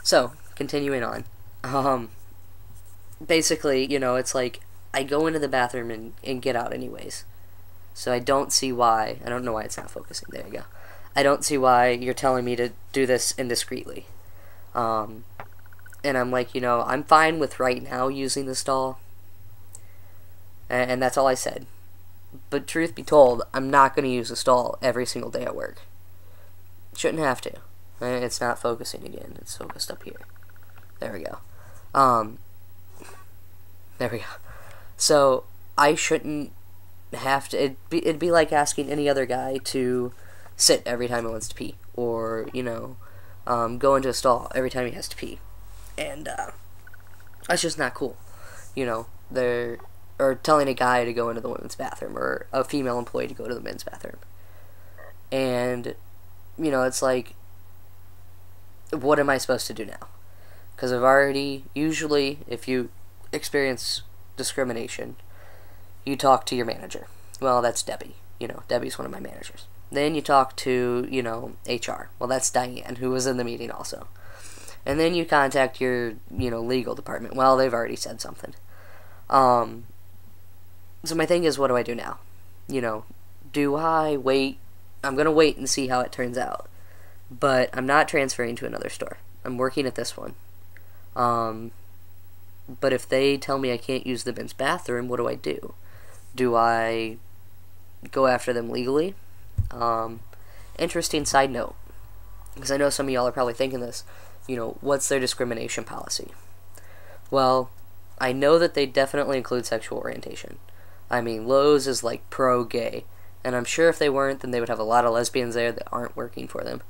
So, continuing on. Basically, you know, it's like, I go into the bathroom and get out anyways. So I don't see why, I don't know why it's not focusing, there you go. I don't see why you're telling me to do this indiscreetly. And I'm like, you know, I'm fine with right now using the stall. And that's all I said. But truth be told, I'm not going to use the stall every single day at work. Shouldn't have to. It's not focusing again. It's focused up here. There we go. There we go. So, I shouldn't have to... It'd be like asking any other guy to sit every time he wants to pee. Or, you know, go into a stall every time he has to pee. And, that's just not cool. You know, or telling a guy to go into the women's bathroom, or a female employee to go to the men's bathroom. And, you know, it's like, what am I supposed to do now? Because I've already, usually, if you experience discrimination, you talk to your manager. Well, that's Debbie. You know, Debbie's one of my managers. Then you talk to, you know, HR. Well, that's Diane, who was in the meeting also. And then you contact your, you know, legal department. Well, they've already said something. So my thing is, what do I do now? You know, do I wait? I'm going to wait and see how it turns out. But I'm not transferring to another store. I'm working at this one. But if they tell me I can't use the men's bathroom, what do I do? Do I go after them legally? Interesting side note, because I know some of y'all are probably thinking this, you know, what's their discrimination policy? Well, I know that they definitely include sexual orientation. I mean, Lowe's is like pro-gay, and I'm sure if they weren't, then they would have a lot of lesbians there that aren't working for them.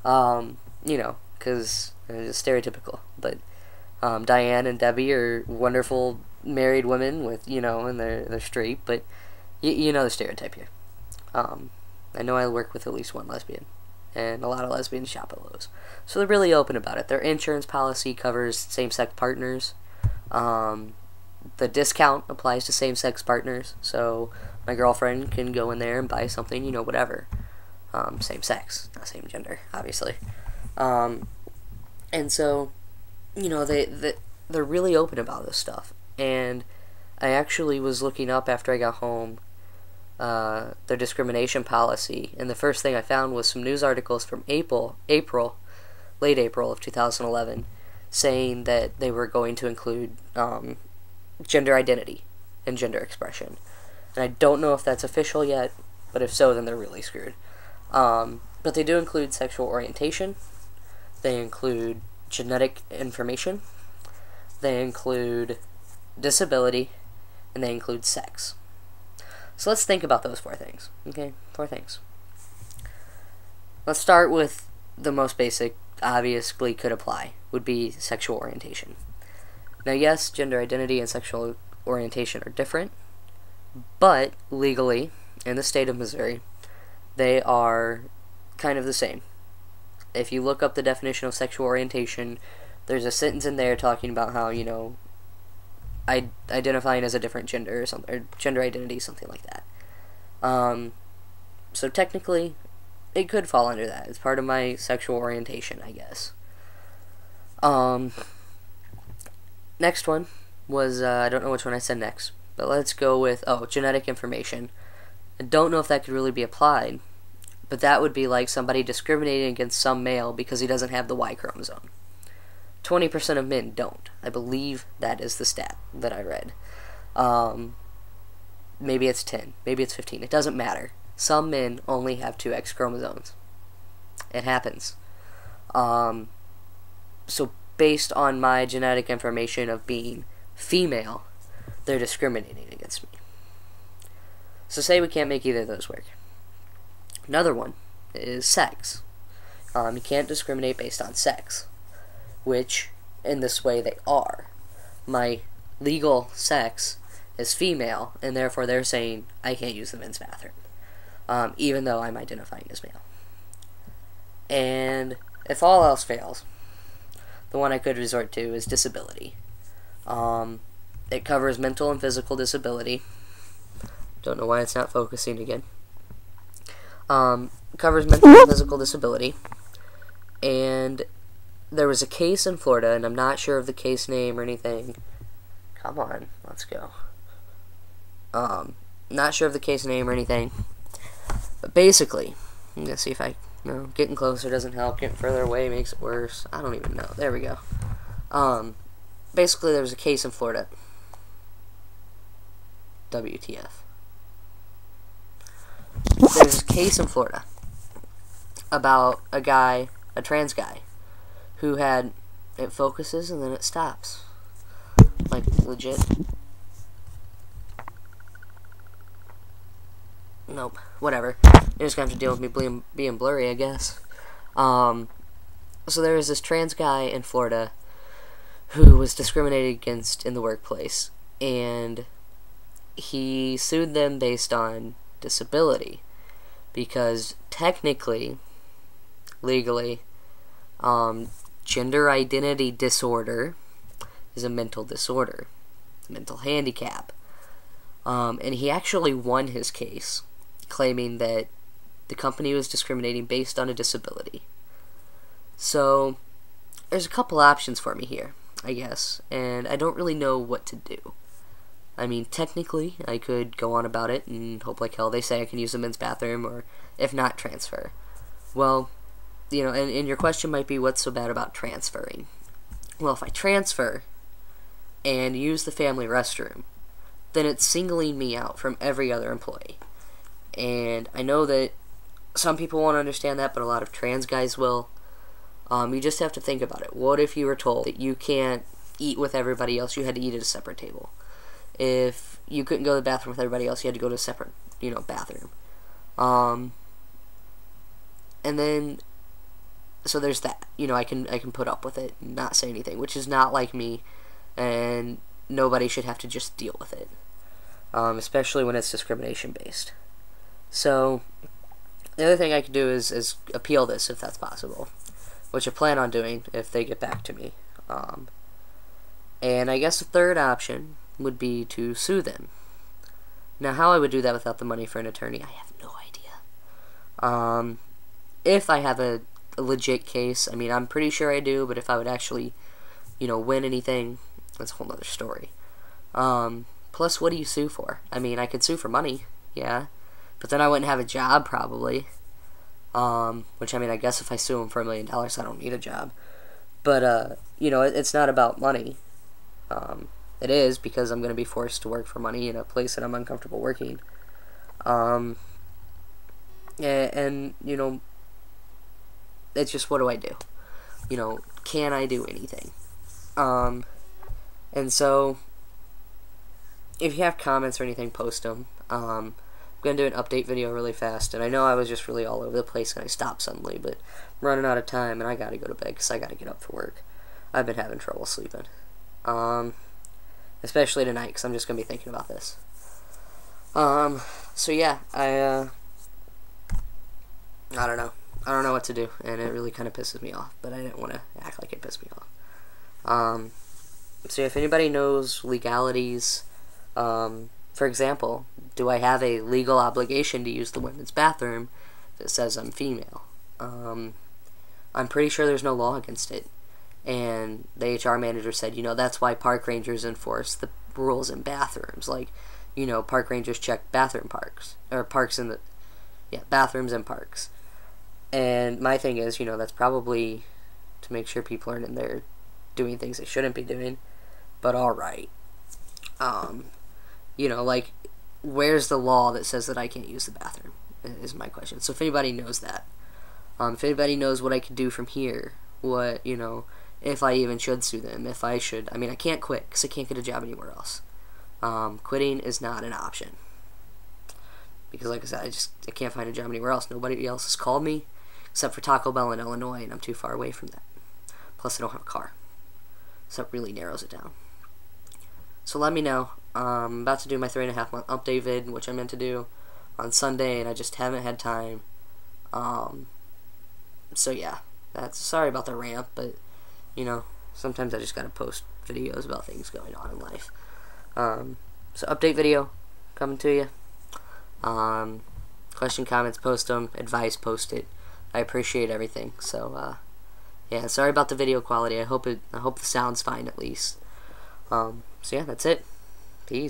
You know, because it's stereotypical, but Diane and Debbie are wonderful married women with, you know, and they're straight, but you know the stereotype here. I know I work with at least one lesbian, and a lot of lesbians shop at Lowe's. So they're really open about it. Their insurance policy covers same-sex partners. The discount applies to same-sex partners, so my girlfriend can go in there and buy something, you know, whatever. Same sex, not same gender, obviously. And so, you know, they're really open about this stuff. And I actually was looking up after I got home their discrimination policy, and the first thing I found was some news articles from late April of 2011, saying that they were going to include gender identity and gender expression. And I don't know if that's official yet, but if so, then they're really screwed. But they do include sexual orientation, they include genetic information, they include disability, and they include sex. So let's think about those 4 things, okay? 4 things. Let's start with the most basic, obviously could apply, would be sexual orientation. Now, yes, gender identity and sexual orientation are different, but legally, in the state of Missouri, they are kind of the same. If you look up the definition of sexual orientation, there's a sentence in there talking about how, you know, identifying as a different gender or something, or gender identity, something like that. So technically, it could fall under that. It's part of my sexual orientation, I guess. Next one was, I don't know which one I said next, but let's go with, genetic information. I don't know if that could really be applied, but that would be like somebody discriminating against some male because he doesn't have the Y chromosome. 20% of men don't. I believe that is the stat that I read. Maybe it's 10, maybe it's 15, it doesn't matter. Some men only have 2 X chromosomes. It happens. So based on my genetic information of being female, they're discriminating against me. So say we can't make either of those work. Another one is sex. You can't discriminate based on sex, which, in this way, they are. My legal sex is female, and therefore they're saying I can't use the men's bathroom, even though I'm identifying as male. And if all else fails, the one I could resort to is disability. It covers mental and physical disability. Don't know why it's not focusing again. Covers mental and physical disability, and there was a case in Florida, and I'm not sure of the case name or anything. Come on, let's go. Not sure of the case name or anything, but basically, I'm gonna see if I, no, getting closer doesn't help, getting further away makes it worse. I don't even know. There we go. Basically, there was a case in Florida. WTF. There's a case in Florida about a guy, a trans guy, who had, it focuses and then it stops. Like, legit. Nope. Whatever. You're just gonna have to deal with me being blurry, I guess. So there was this trans guy in Florida who was discriminated against in the workplace, and he sued them based on disability, because technically, legally, gender identity disorder is a mental disorder, mental handicap. And he actually won his case, claiming that the company was discriminating based on a disability. So, there's a couple options for me here, I guess, and I don't really know what to do. I mean, technically, I could go on about it and hope like hell they say I can use the men's bathroom, or if not, transfer. Well, you know, and your question might be, what's so bad about transferring? Well, if I transfer and use the family restroom, then it's singling me out from every other employee. And I know that some people won't understand that, but a lot of trans guys will. You just have to think about it. What if you were told that you can't eat with everybody else, you had to eat at a separate table? If you couldn't go to the bathroom with everybody else, you had to go to a separate, bathroom. And then, so there's that. I can put up with it and not say anything, which is not like me, and nobody should have to just deal with it. Especially when it's discrimination based. So, the other thing I could do is appeal this, if that's possible, which I plan on doing if they get back to me. And I guess the third option would be to sue them. Now, how I would do that without the money for an attorney, I have no idea. If I have a legit case, I mean, I'm pretty sure I do, but if I would actually, win anything, that's a whole other story. Plus, what do you sue for? I mean, I could sue for money, yeah, but then I wouldn't have a job, probably. Which, I mean, I guess if I sue them for $1 million, I don't need a job. But, it's not about money. It is, because I'm going to be forced to work for money in a place that I'm uncomfortable working. And it's just, what do I do? Can I do anything? And so, if you have comments or anything, post them. I'm going to do an update video really fast, and I know I was just really all over the place and I stopped suddenly, but I'm running out of time and I got to go to bed because I got to get up for work. I've been having trouble sleeping. Especially tonight, because I'm just going to be thinking about this. So yeah, I don't know. I don't know what to do, and it really kind of pisses me off, but I didn't want to act like it pissed me off. So if anybody knows legalities, for example, do I have a legal obligation to use the women's bathroom that says I'm female? I'm pretty sure there's no law against it. And the HR manager said, that's why park rangers enforce the rules in bathrooms. Like, park rangers check bathrooms and parks. And my thing is, that's probably to make sure people aren't in there doing things they shouldn't be doing. But alright. Like, where's the law that says that I can't use the bathroom, is my question. So if anybody knows that, if anybody knows what I could do from here, what, if I even should sue them, if I should, I mean, I can't quit, because I can't get a job anywhere else. Quitting is not an option. Because, like I said, I can't find a job anywhere else. Nobody else has called me, except for Taco Bell in Illinois, and I'm too far away from that. Plus, I don't have a car. So that really narrows it down. So let me know. I'm about to do my 3.5 month update vid, which I meant to do on Sunday, and I just haven't had time. So yeah, sorry about the rant, but sometimes I just gotta post videos about things going on in life. So update video coming to you. Question, comments, post them. Advice, post it. I appreciate everything. So Yeah, sorry about the video quality. I hope the sound's fine at least. So yeah, that's it. Peace.